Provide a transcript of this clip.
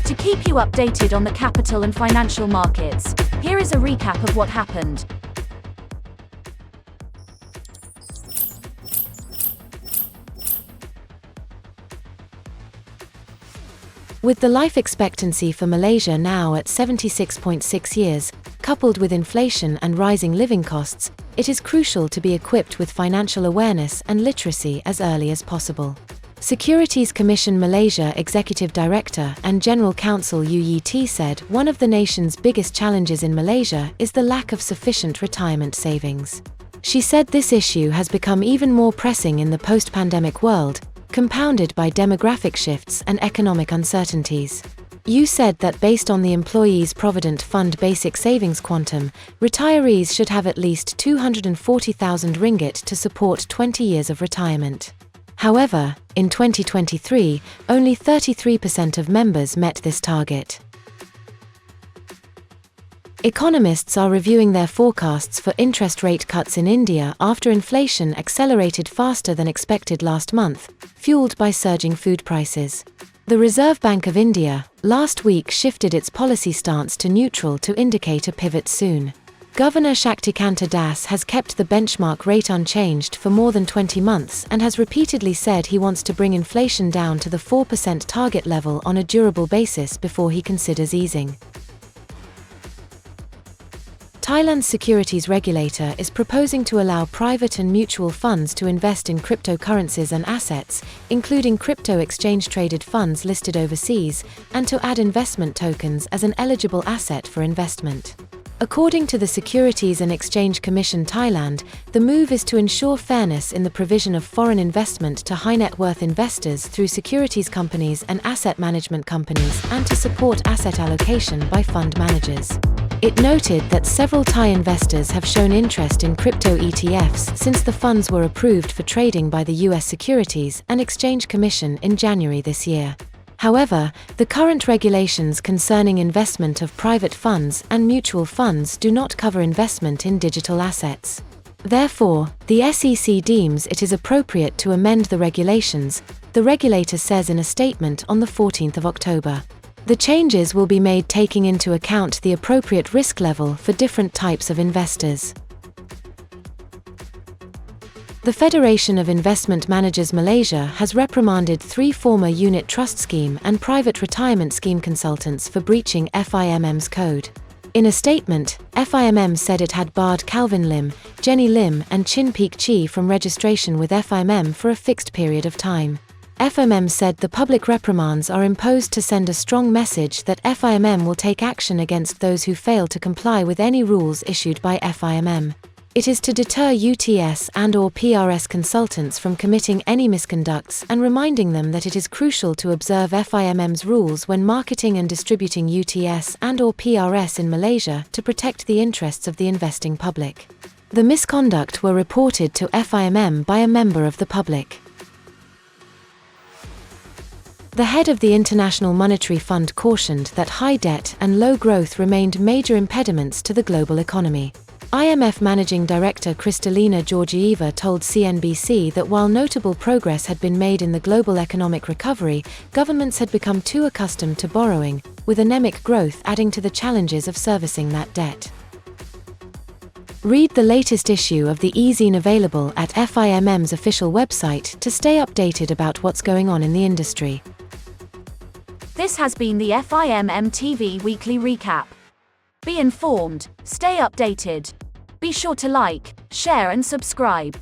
To keep you updated on the capital and financial markets, here is a recap of what happened. With the life expectancy for Malaysia now at 76.6 years, coupled with inflation and rising living costs, it is crucial to be equipped with financial awareness and literacy as early as possible. Securities Commission Malaysia Executive Director and General Counsel UET said one of the nation's biggest challenges in Malaysia is the lack of sufficient retirement savings. She said this issue has become even more pressing in the post-pandemic world, compounded by demographic shifts and economic uncertainties. You said that based on the Employees Provident Fund basic savings quantum, retirees should have at least 240,000 ringgit to support 20 years of retirement. However, in 2023, only 33% of members met this target. Economists are reviewing their forecasts for interest rate cuts in India after inflation accelerated faster than expected last month, fueled by surging food prices. The Reserve Bank of India, last week shifted its policy stance to neutral to indicate a pivot soon. Governor Shaktikanta Das has kept the benchmark rate unchanged for more than 20 months and has repeatedly said he wants to bring inflation down to the 4% target level on a durable basis before he considers easing. Thailand's securities regulator is proposing to allow private and mutual funds to invest in cryptocurrencies and assets, including crypto exchange-traded funds listed overseas, and to add investment tokens as an eligible asset for investment. According to the Securities and Exchange Commission Thailand, the move is to ensure fairness in the provision of foreign investment to high-net-worth investors through securities companies and asset management companies and to support asset allocation by fund managers. It noted that several Thai investors have shown interest in crypto ETFs since the funds were approved for trading by the U.S. Securities and Exchange Commission in January this year. However, the current regulations concerning investment of private funds and mutual funds do not cover investment in digital assets. Therefore, the SEC deems it is appropriate to amend the regulations, the regulator says in a statement on the 14th of October. The changes will be made taking into account the appropriate risk level for different types of investors. The Federation of Investment Managers Malaysia has reprimanded 3 former unit trust scheme and private retirement scheme consultants for breaching FIMM's code. In a statement, FIMM said it had barred Calvin Lim, Jenny Lim and Chin Peek Chi from registration with FIMM for a fixed period of time. FIMM said the public reprimands are imposed to send a strong message that FIMM will take action against those who fail to comply with any rules issued by FIMM. It is to deter UTS and/or PRS consultants from committing any misconducts and reminding them that it is crucial to observe FIMM's rules when marketing and distributing UTS and/or PRS in Malaysia to protect the interests of the investing public. The misconduct were reported to FIMM by a member of the public. The head of the International Monetary Fund cautioned that high debt and low growth remained major impediments to the global economy. IMF Managing Director Kristalina Georgieva told CNBC that while notable progress had been made in the global economic recovery, governments had become too accustomed to borrowing, with anemic growth adding to the challenges of servicing that debt. Read the latest issue of the e-Zine available at FIMM's official website to stay updated about what's going on in the industry. This has been the FIMM TV Weekly Recap. Be informed, stay updated. Be sure to like, share and subscribe.